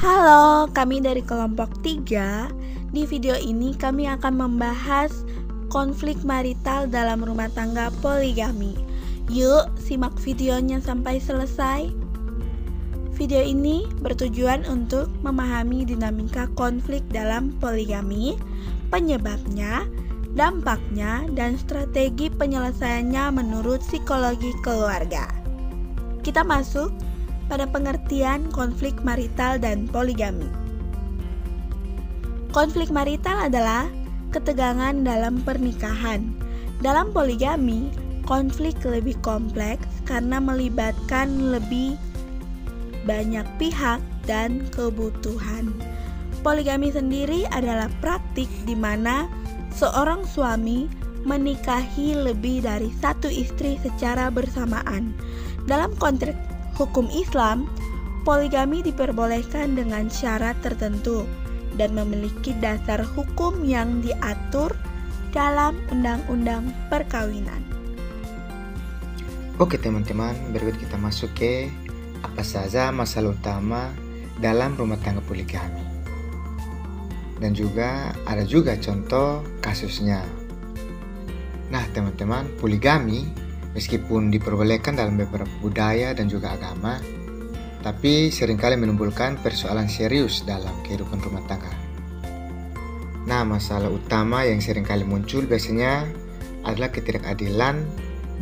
Halo, kami dari kelompok 3. Di video ini kami akan membahas konflik marital dalam rumah tangga poligami. Yuk, simak videonya sampai selesai. Video ini bertujuan untuk memahami dinamika konflik dalam poligami, penyebabnya, dampaknya, dan strategi penyelesaiannya menurut psikologi keluarga. Kita masuk pada pengertian konflik marital dan poligami. Konflik marital adalah ketegangan dalam pernikahan. Dalam poligami, konflik lebih kompleks karena melibatkan lebih banyak pihak dan kebutuhan. Poligami sendiri adalah praktik di mana seorang suami menikahi lebih dari satu istri secara bersamaan. Dalam konteks hukum Islam, poligami diperbolehkan dengan syarat tertentu dan memiliki dasar hukum yang diatur dalam Undang-Undang Perkawinan. Oke teman-teman, berikut kita masuk ke apa saja masalah utama dalam rumah tangga poligami. Dan juga ada contoh kasusnya. Nah teman-teman, poligami meskipun diperbolehkan dalam beberapa budaya dan juga agama, tapi seringkali menimbulkan persoalan serius dalam kehidupan rumah tangga. Nah, masalah utama yang seringkali muncul biasanya adalah ketidakadilan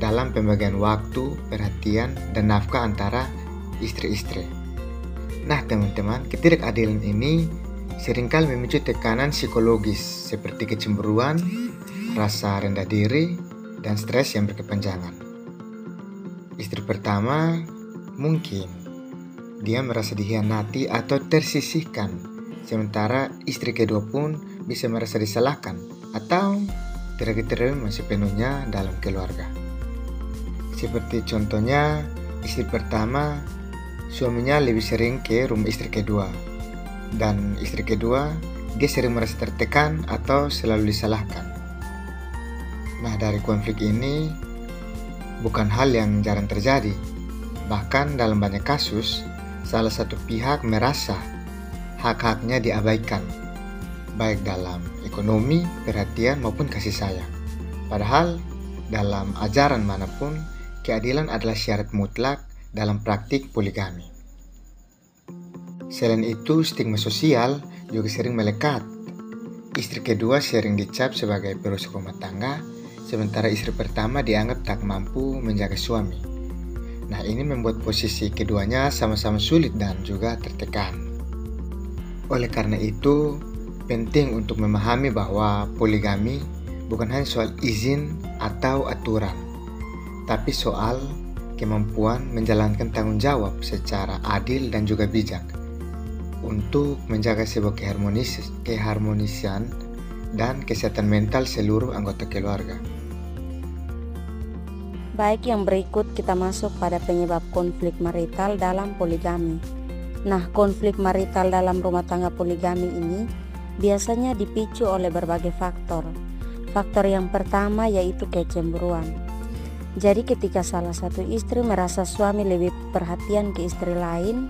dalam pembagian waktu, perhatian, dan nafkah antara istri-istri. Nah, teman-teman, ketidakadilan ini seringkali memicu tekanan psikologis seperti kecemburuan, rasa rendah diri, dan stres yang berkepanjangan. Istri pertama mungkin dia merasa dikhianati atau tersisihkan, sementara istri kedua pun bisa merasa disalahkan atau tidak diterima sepenuhnya dalam keluarga. Seperti contohnya, istri pertama suaminya lebih sering ke rumah istri kedua, dan istri kedua dia sering merasa tertekan atau selalu disalahkan. Nah, dari konflik ini bukan hal yang jarang terjadi. Bahkan dalam banyak kasus, salah satu pihak merasa hak-haknya diabaikan, baik dalam ekonomi, perhatian, maupun kasih sayang. Padahal dalam ajaran manapun, keadilan adalah syarat mutlak dalam praktik poligami. Selain itu, stigma sosial juga sering melekat. Istri kedua sering dicap sebagai perusak rumah tangga, sementara istri pertama dianggap tak mampu menjaga suami. Nah, ini membuat posisi keduanya sama-sama sulit dan juga tertekan. Oleh karena itu, penting untuk memahami bahwa poligami bukan hanya soal izin atau aturan, tapi soal kemampuan menjalankan tanggung jawab secara adil dan juga bijak untuk menjaga sebuah keharmonisian dan kesehatan mental seluruh anggota keluarga. Baik, yang berikut kita masuk pada penyebab konflik marital dalam poligami. Nah, konflik marital dalam rumah tangga poligami ini biasanya dipicu oleh berbagai faktor. Faktor yang pertama yaitu kecemburuan. Jadi ketika salah satu istri merasa suami lebih perhatian ke istri lain,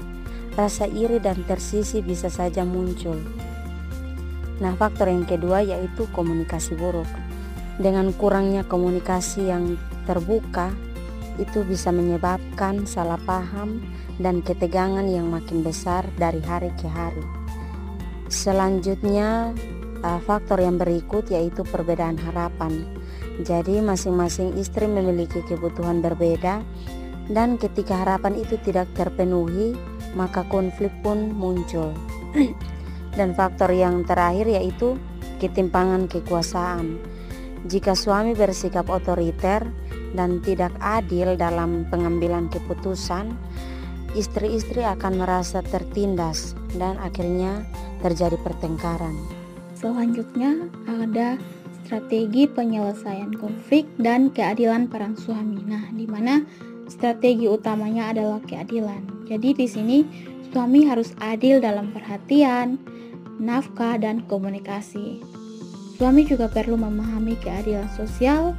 rasa iri dan tersisih bisa saja muncul. Nah, faktor yang kedua yaitu komunikasi buruk. Dengan kurangnya komunikasi yang terbuka, itu bisa menyebabkan salah paham dan ketegangan yang makin besar dari hari ke hari. Selanjutnya, faktor yang berikut yaitu perbedaan harapan. Jadi masing-masing istri memiliki kebutuhan berbeda, dan ketika harapan itu tidak terpenuhi, maka konflik pun muncul. Dan faktor yang terakhir yaitu ketimpangan kekuasaan. Jika suami bersikap otoriter dan tidak adil dalam pengambilan keputusan, istri-istri akan merasa tertindas dan akhirnya terjadi pertengkaran. Selanjutnya ada strategi penyelesaian konflik dan keadilan para suami. Nah, di mana strategi utamanya adalah keadilan. Jadi di sini suami harus adil dalam perhatian, nafkah, dan komunikasi. Suami juga perlu memahami keadilan sosial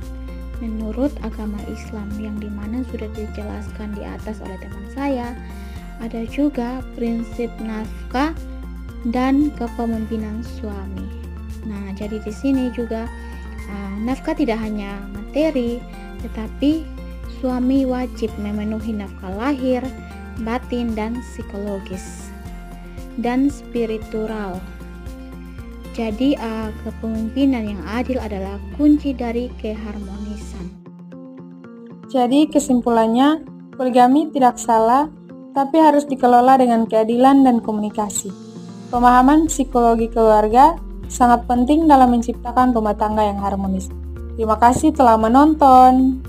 menurut agama Islam, yang dimana sudah dijelaskan di atas oleh teman saya. ada juga prinsip nafkah dan kepemimpinan suami. Nah, jadi di sini juga nafkah tidak hanya materi, tetapi suami wajib memenuhi nafkah lahir, batin, dan psikologis, dan spiritual. Jadi kepemimpinan yang adil adalah kunci dari keharmonisan. Jadi kesimpulannya, poligami tidak salah, tapi harus dikelola dengan keadilan dan komunikasi. Pemahaman psikologi keluarga sangat penting dalam menciptakan rumah tangga yang harmonis. Terima kasih telah menonton.